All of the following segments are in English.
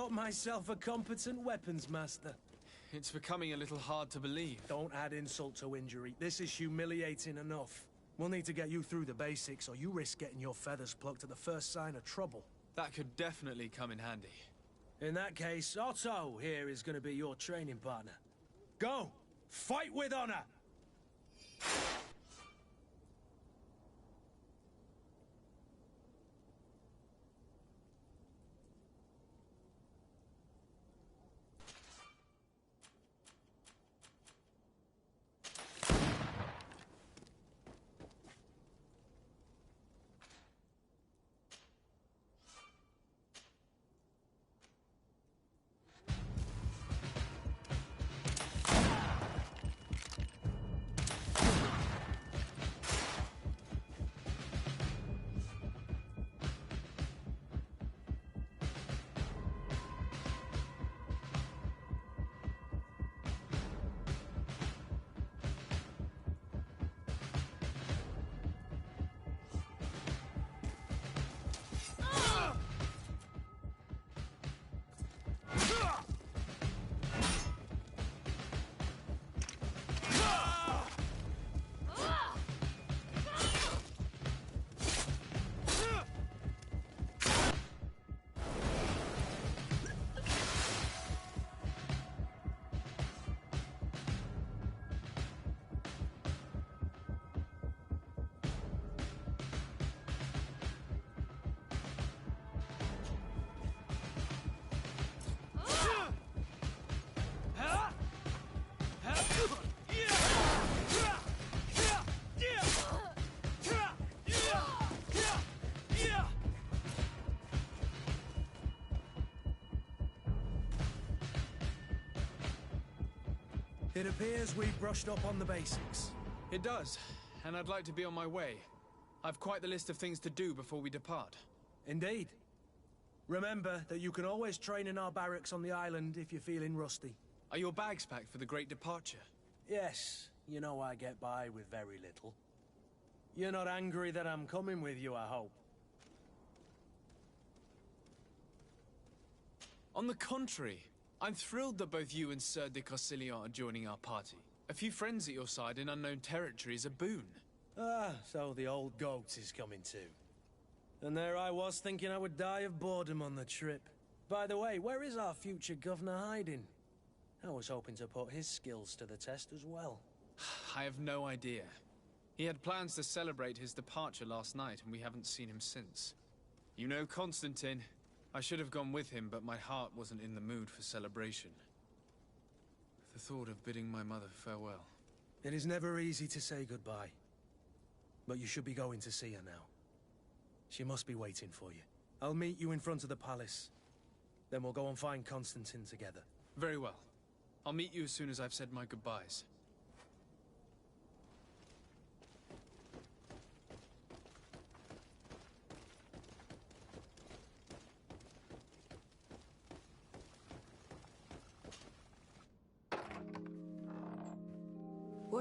thought myself a competent weapons master. It's becoming a little hard to believe. Don't add insult to injury. This is humiliating enough. We'll need to get you through the basics, or you risk getting your feathers plucked at the first sign of trouble. That could definitely come in handy. In that case, Otto here is going to be your training partner. Go! Fight with honor! It appears we've brushed up on the basics. It does, and I'd like to be on my way. I've quite the list of things to do before we depart. Indeed. Remember that you can always train in our barracks on the island if you're feeling rusty. Are your bags packed for the great departure? Yes, you know I get by with very little. You're not angry that I'm coming with you, I hope. On the contrary, I'm thrilled that both you and Sir de Corsillon are joining our party. A few friends at your side in unknown territory is a boon. Ah, so the old goat is coming too. And there I was thinking I would die of boredom on the trip. By the way, where is our future governor hiding? I was hoping to put his skills to the test as well. I have no idea. He had plans to celebrate his departure last night, and we haven't seen him since. You know Constantine. I should have gone with him, but my heart wasn't in the mood for celebration. The thought of bidding my mother farewell. It is never easy to say goodbye. But you should be going to see her now. She must be waiting for you. I'll meet you in front of the palace. Then we'll go and find Constantine together. Very well. I'll meet you as soon as I've said my goodbyes.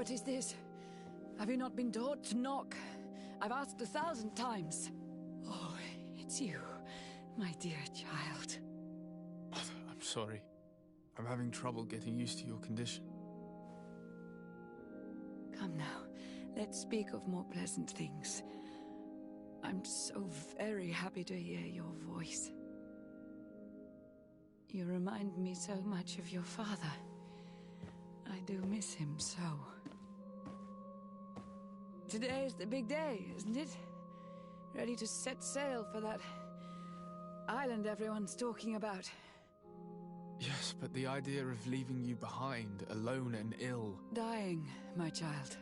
What is this? Have you not been taught to knock? I've asked 1,000 times. Oh, it's you, my dear child. I'm sorry. I'm having trouble getting used to your condition. Come now, let's speak of more pleasant things. I'm so very happy to hear your voice. You remind me so much of your father. I do miss him so. Today is the big day, isn't it? Ready to set sail for that island everyone's talking about. Yes, but the idea of leaving you behind, alone and ill... Dying, my child.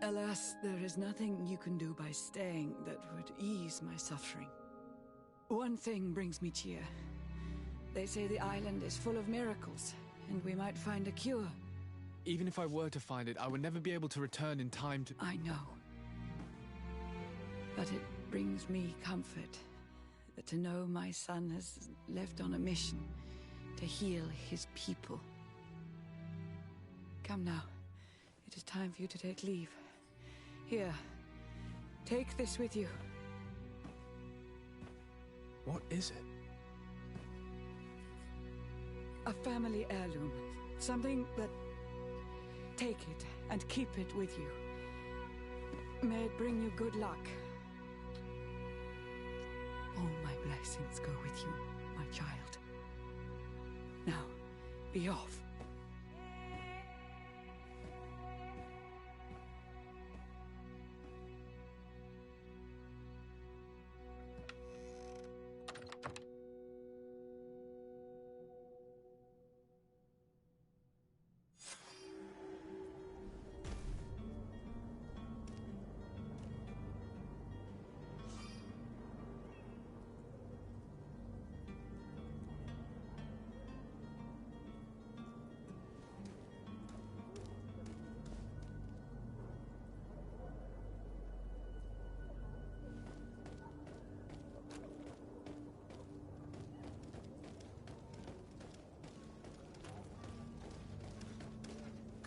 Alas, there is nothing you can do by staying that would ease my suffering. One thing brings me cheer. They say the island is full of miracles, and we might find a cure. Even if I were to find it, I would never be able to return in time to... I know. But it brings me comfort to know my son has left on a mission to heal his people. Come now. It is time for you to take leave. Here, take this with you. What is it? A family heirloom. Something that... Take it and keep it with you. May it bring you good luck. All my blessings go with you, my child. Now, be off.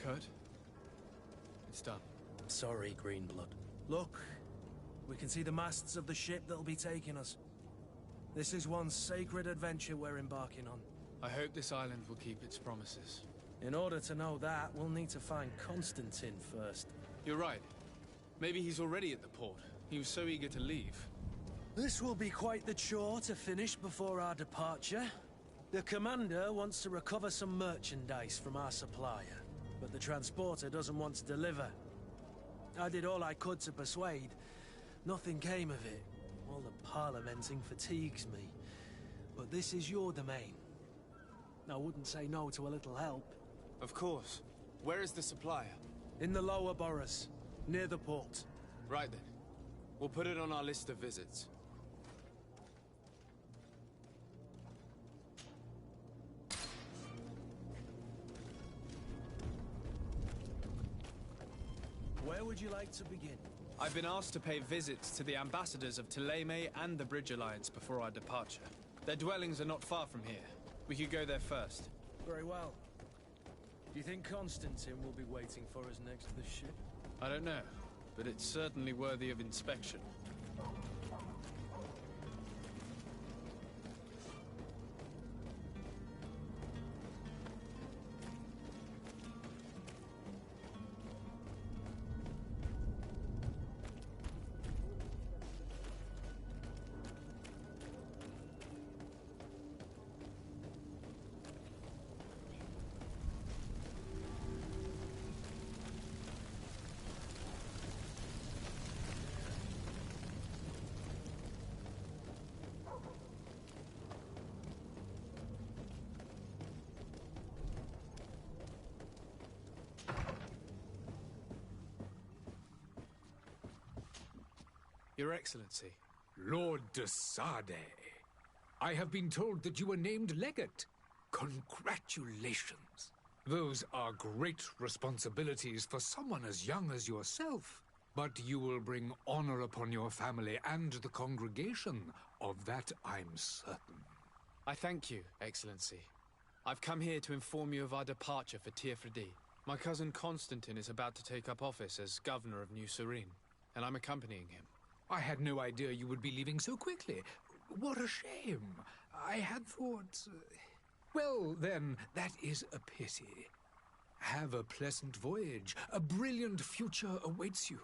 Kurt? It's done. Sorry, Greenblood. Look, we can see the masts of the ship that'll be taking us. This is one sacred adventure we're embarking on. I hope this island will keep its promises. In order to know that, we'll need to find Constantine first. You're right. Maybe he's already at the port. He was so eager to leave. This will be quite the chore to finish before our departure. The commander wants to recover some merchandise from our supplier, but the transporter doesn't want to deliver. I did all I could to persuade. Nothing came of it. All the parliamenting fatigues me. But this is your domain. I wouldn't say no to a little help. Of course. Where is the supplier? In the lower boroughs, near the port. Right then. We'll put it on our list of visits. Where would you like to begin? I've been asked to pay visits to the ambassadors of Thélème and the Bridge Alliance before our departure. Their dwellings are not far from here. We could go there first. Very well. Do you think Constantine will be waiting for us next to the ship? I don't know, but it's certainly worthy of inspection. Your Excellency. Lord de Sade, I have been told that you were named legate. Congratulations. Those are great responsibilities for someone as young as yourself. But you will bring honor upon your family and the congregation. Of that I'm certain. I thank you, Excellency. I've come here to inform you of our departure for Tiefredi. My cousin Constantine is about to take up office as governor of New Serene, and I'm accompanying him. I had no idea you would be leaving so quickly. What a shame. I had thought... Well, then, that is a pity. Have a pleasant voyage. A brilliant future awaits you.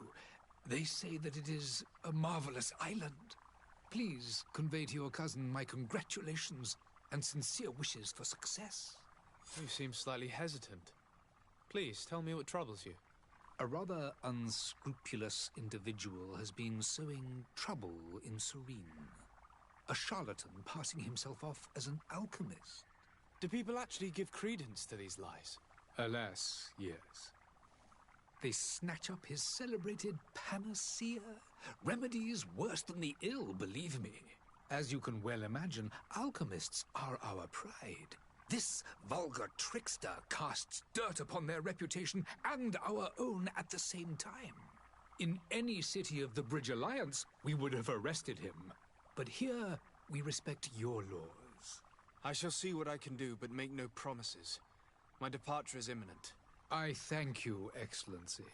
They say that it is a marvelous island. Please convey to your cousin my congratulations and sincere wishes for success. You seem slightly hesitant. Please, tell me what troubles you. A rather unscrupulous individual has been sowing trouble in Serene. A charlatan passing himself off as an alchemist. Do people actually give credence to these lies? Alas, yes. They snatch up his celebrated panacea. Remedies worse than the ill, believe me. As you can well imagine, alchemists are our pride. This vulgar trickster casts dirt upon their reputation and our own at the same time. In any city of the Bridge Alliance, we would have arrested him. But here, we respect your laws. I shall see what I can do, but make no promises. My departure is imminent. I thank you, Excellency.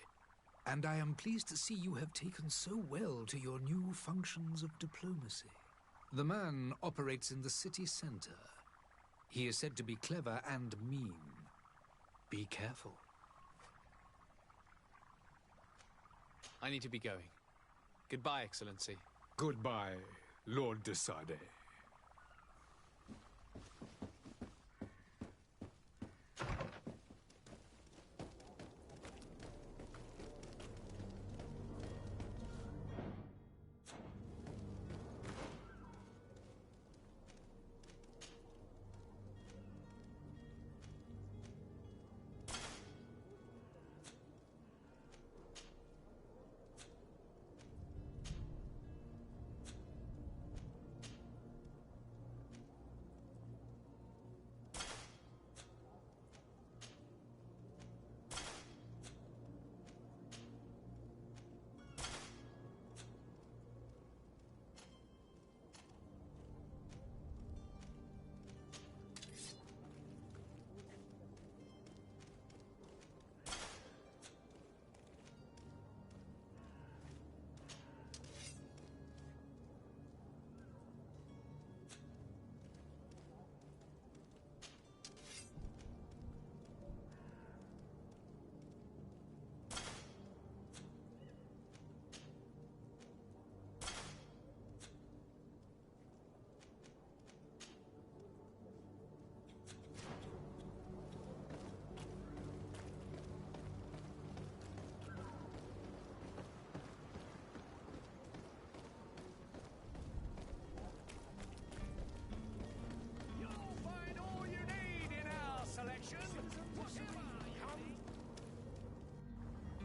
And I am pleased to see you have taken so well to your new functions of diplomacy. The man operates in the city center. He is said to be clever and mean. Be careful. I need to be going. Goodbye, Excellency. Goodbye, Lord de Sade.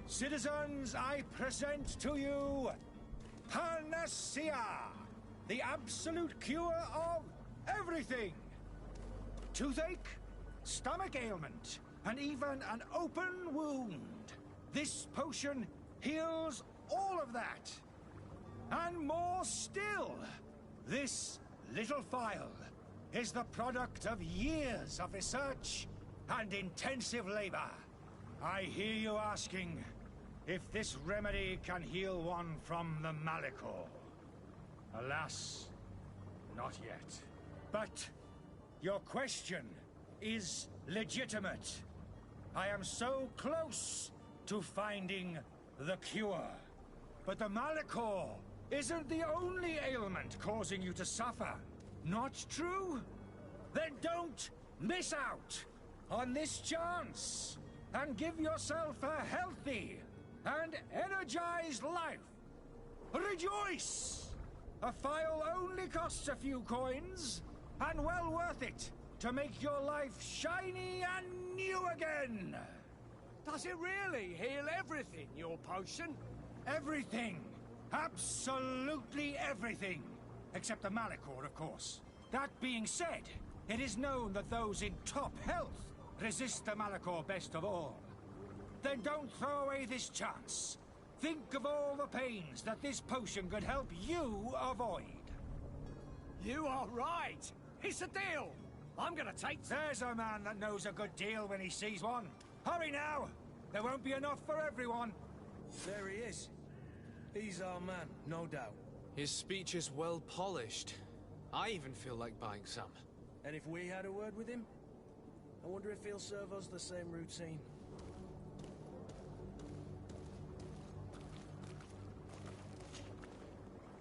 Citizens, I present to you Panacea, the absolute cure of everything. Toothache, stomach ailment, and even an open wound. This potion heals all of that. And more still, this little phial is the product of years of research and intensive labor. I hear you asking if this remedy can heal one from the Malachor. Alas, not yet. But your question is legitimate. I am so close to finding the cure. But the Malachor isn't the only ailment causing you to suffer. Not true? Then don't miss out on this chance and give yourself a healthy and energized life. Rejoice! A phial only costs a few coins, and well worth it to make your life shiny and new again. Does it really heal everything, your potion? Everything. Absolutely everything. Except the Malachor, of course. That being said, it is known that those in top health resist the Malachor best of all. Then don't throw away this chance. Think of all the pains that this potion could help you avoid. You are right. It's a deal. I'm gonna take... There's a man that knows a good deal when he sees one. Hurry now. There won't be enough for everyone. There he is. He's our man, no doubt. His speech is well polished. I even feel like buying some. And if we had a word with him? I wonder if he'll serve us the same routine.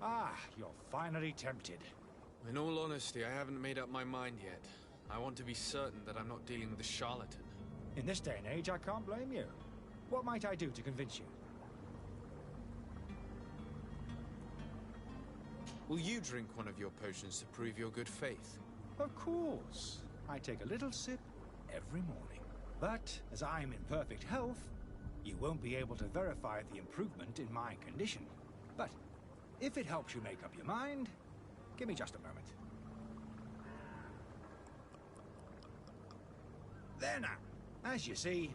Ah, you're finally tempted. In all honesty, I haven't made up my mind yet. I want to be certain that I'm not dealing with a charlatan. In this day and age, I can't blame you. What might I do to convince you? Will you drink one of your potions to prove your good faith? Of course. I take a little sip every morning. But, as I'm in perfect health, you won't be able to verify the improvement in my condition. But, if it helps you make up your mind, give me just a moment. There now. As you see,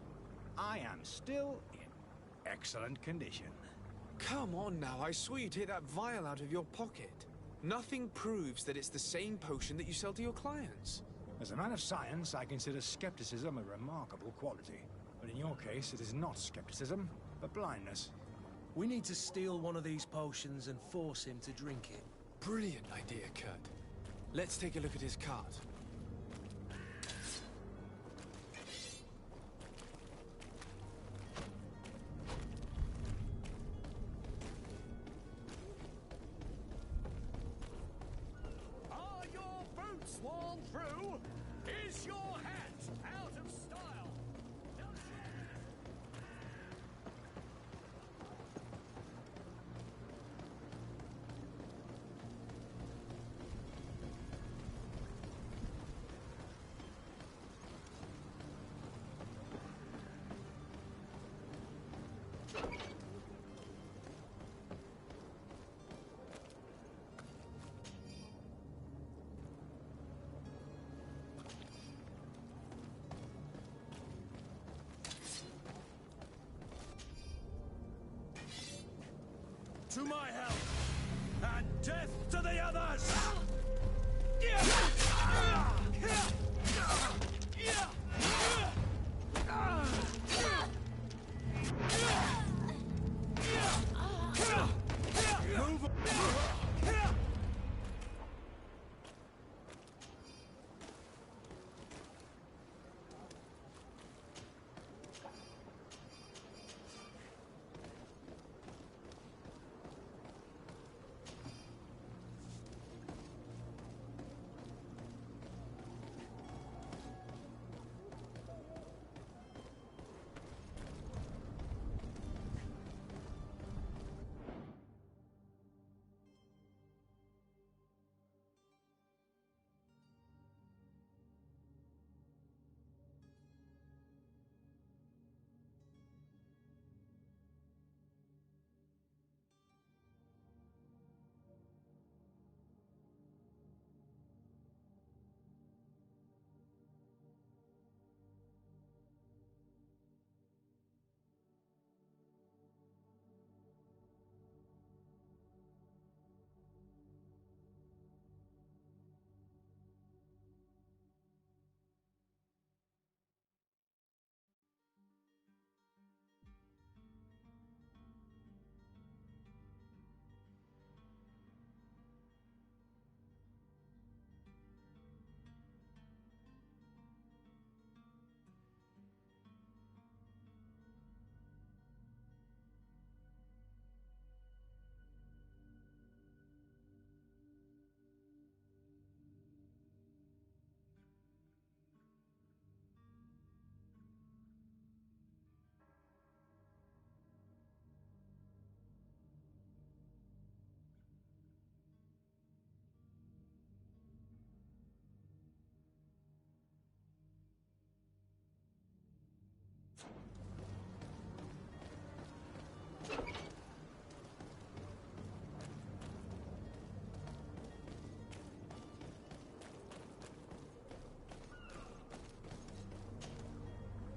I am still in excellent condition. Come on now, I swear you take that vial out of your pocket. Nothing proves that it's the same potion that you sell to your clients. As a man of science, I consider skepticism a remarkable quality. But in your case, it is not skepticism, but blindness. We need to steal one of these potions and force him to drink it. Brilliant idea, Kurt. Let's take a look at his cart. To my help! And death to the others! Move on.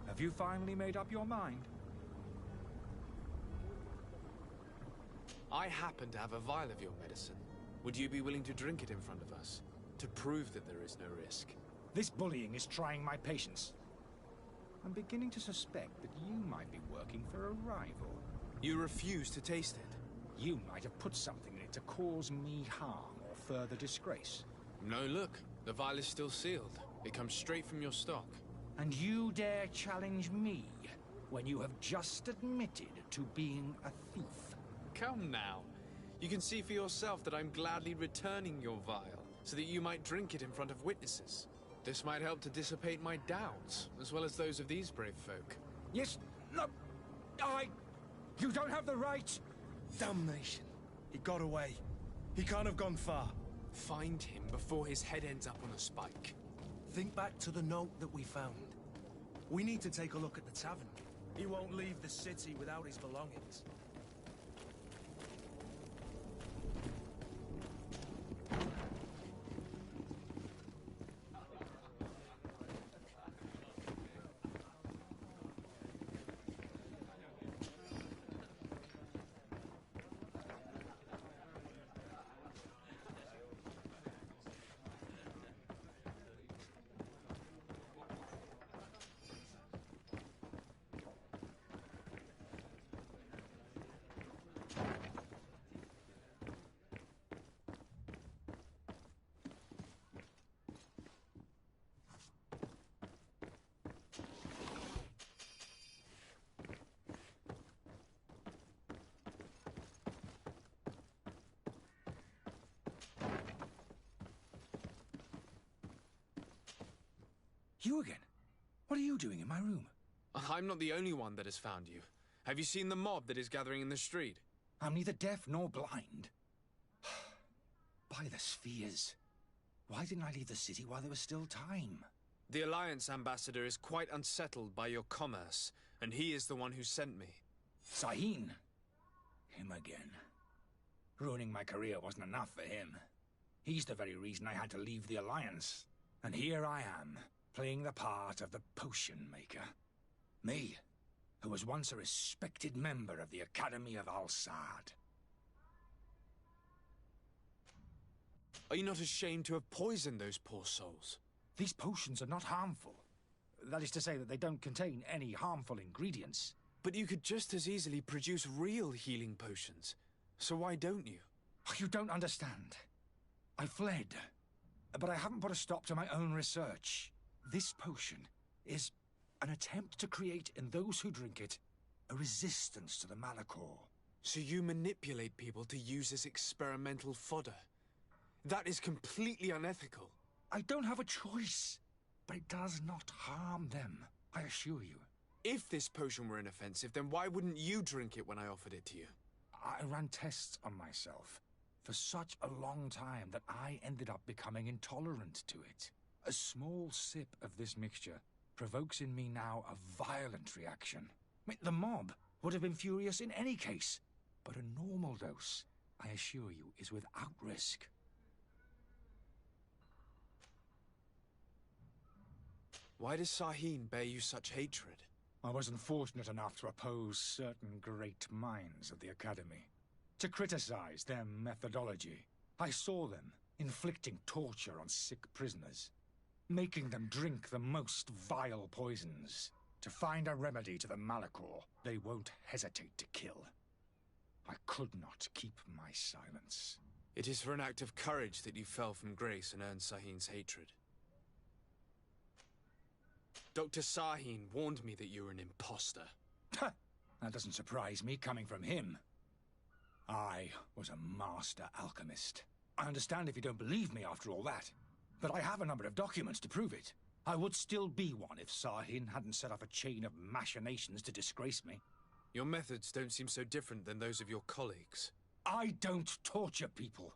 Have you finally made up your mind? I happen to have a vial of your medicine. Would you be willing to drink it in front of us? To prove that there is no risk? This bullying is trying my patience. I'm beginning to suspect that you might be working for a rival. You refuse to taste it? You might have put something in it to cause me harm or further disgrace. No, look. The vial is still sealed. It comes straight from your stock. And you dare challenge me when you have just admitted to being a thief? Come now. You can see for yourself that I'm gladly returning your vial, so that you might drink it in front of witnesses. This might help to dissipate my doubts, as well as those of these brave folk. Yes, no, you don't have the right. Damnation. He got away. He can't have gone far. Find him before his head ends up on a spike. Think back to the note that we found. We need to take a look at the tavern. He won't leave the city without his belongings. You again? What are you doing in my room? I'm not the only one that has found you. Have you seen the mob that is gathering in the street? I'm neither deaf nor blind. By the spheres. Why didn't I leave the city while there was still time? The Alliance ambassador is quite unsettled by your commerce, and he is the one who sent me. Sahin. Him again. Ruining my career wasn't enough for him. He's the very reason I had to leave the Alliance. And here I am, playing the part of the potion maker. Me, who was once a respected member of the Academy of Al-Sad. Are you not ashamed to have poisoned those poor souls? These potions are not harmful. That is to say that they don't contain any harmful ingredients. But you could just as easily produce real healing potions. So why don't you? You don't understand. I fled, but I haven't put a stop to my own research. This potion is an attempt to create in those who drink it a resistance to the Malachor. So you manipulate people to use as experimental fodder? That is completely unethical. I don't have a choice, but it does not harm them, I assure you. If this potion were inoffensive, then why wouldn't you drink it when I offered it to you? I ran tests on myself for such a long time that I ended up becoming intolerant to it. A small sip of this mixture provokes in me now a violent reaction. I mean, the mob would have been furious in any case, but a normal dose, I assure you, is without risk. Why does Sahin bear you such hatred? I wasn't fortunate enough to oppose certain great minds of the Academy, to criticize their methodology. I saw them inflicting torture on sick prisoners, making them drink the most vile poisons. To find a remedy to the Malachor, they won't hesitate to kill. I could not keep my silence. It is for an act of courage that you fell from grace and earned Sahin's hatred. Dr. Sahin warned me that you were an imposter. That doesn't surprise me, coming from him. I was a master alchemist. I understand if you don't believe me after all that, but I have a number of documents to prove it. I would still be one if Sahin hadn't set up a chain of machinations to disgrace me. Your methods don't seem so different than those of your colleagues. I don't torture people.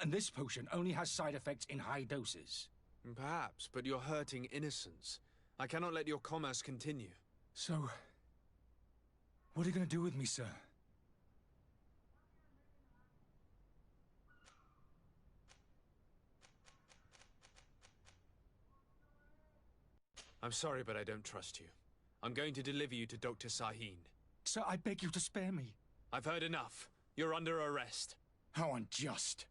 And this potion only has side effects in high doses. Perhaps, but you're hurting innocents. I cannot let your commerce continue. So, what are you going to do with me, sir? I'm sorry, but I don't trust you. I'm going to deliver you to Dr. Sahin. Sir, I beg you to spare me. I've heard enough. You're under arrest. How unjust.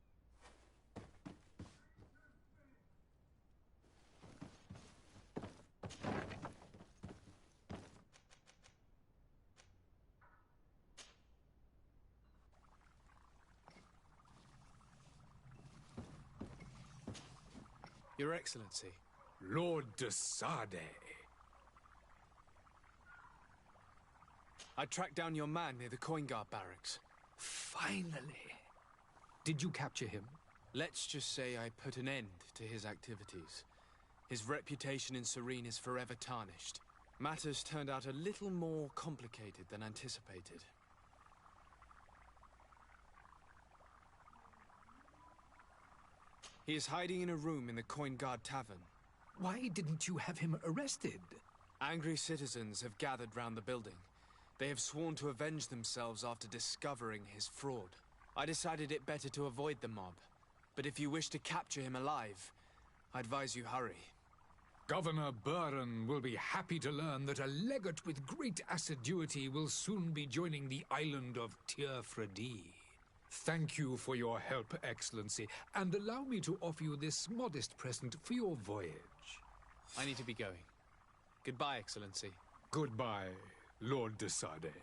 Your Excellency. Lord de Sade. I tracked down your man near the Coin Guard barracks. Finally. Did you capture him? Let's just say I put an end to his activities. His reputation in Serene is forever tarnished. Matters turned out a little more complicated than anticipated. He is hiding in a room in the Coin Guard Tavern. Why didn't you have him arrested? Angry citizens have gathered round the building. They have sworn to avenge themselves after discovering his fraud. I decided it better to avoid the mob. But if you wish to capture him alive, I advise you hurry. Governor Buren will be happy to learn that a legate with great assiduity will soon be joining the island of Tir-Fredi. Thank you for your help, Excellency, and allow me to offer you this modest present for your voyage. I need to be going. Goodbye, Excellency. Goodbye, Lord de Sade.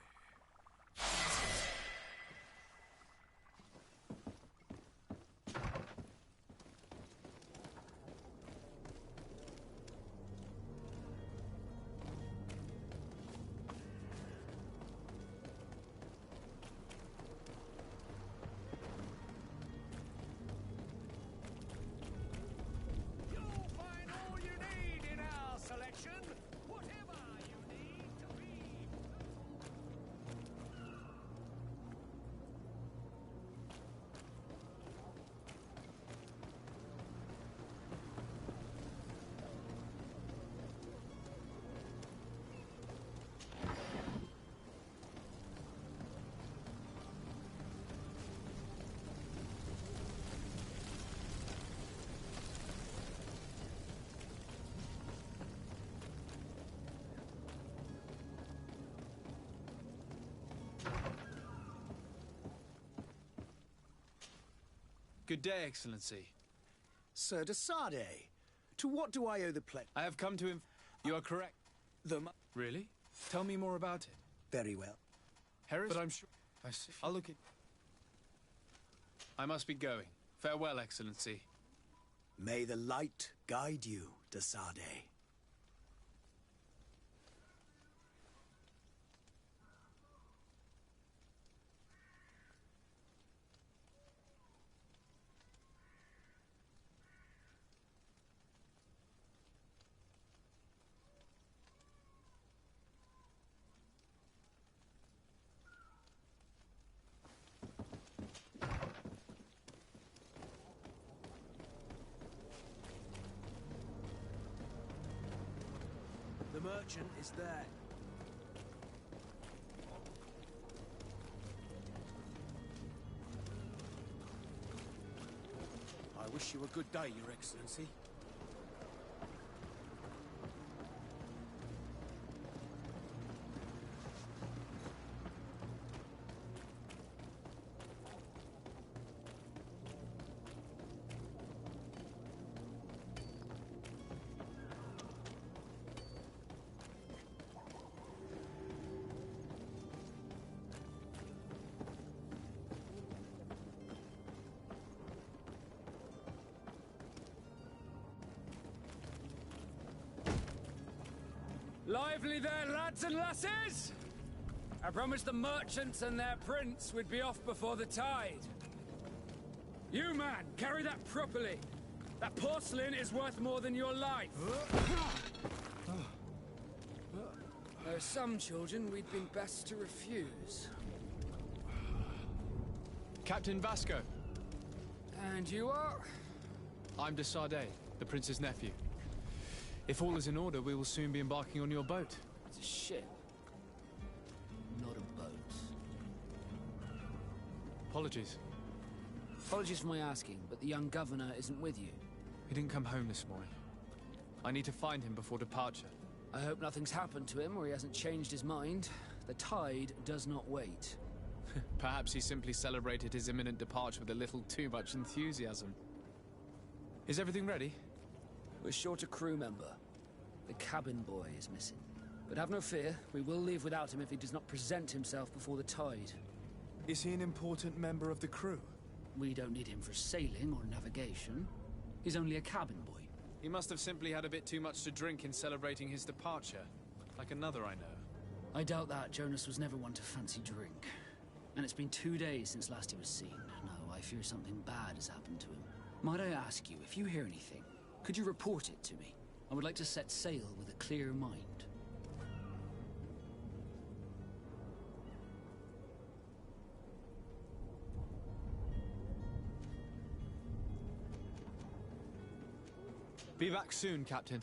Good day, Excellency. Sir de Sardet, to what do I owe the pledge? I have come to You are correct. Really? Tell me more about it. Very well. Harris? But I'm sure... I see. I'll look at... I must be going. Farewell, Excellency. May the light guide you, de Sardet. The merchant is there. I wish you a good day, Your Excellency. Lively there, lads and lasses! I promised the merchants and their prince we'd be off before the tide. You, man, carry that properly. That porcelain is worth more than your life. There are some children we'd been best to refuse. Captain Vasco. And you are? I'm de Sardet, the prince's nephew. If all is in order, we will soon be embarking on your boat. It's a ship. Not a boat. Apologies. Apologies for my asking, but the young governor isn't with you. He didn't come home this morning. I need to find him before departure. I hope nothing's happened to him or he hasn't changed his mind. The tide does not wait. Perhaps he simply celebrated his imminent departure with a little too much enthusiasm. Is everything ready? We're short a crew member. The cabin boy is missing. But have no fear, we will leave without him if he does not present himself before the tide. Is he an important member of the crew? We don't need him for sailing or navigation. He's only a cabin boy. He must have simply had a bit too much to drink in celebrating his departure. Like another I know. I doubt that. Jonas was never one to fancy drink. And it's been 2 days since last he was seen. No, I fear something bad has happened to him. Might I ask you, if you hear anything, could you report it to me? I would like to set sail with a clear mind. Be back soon, Captain.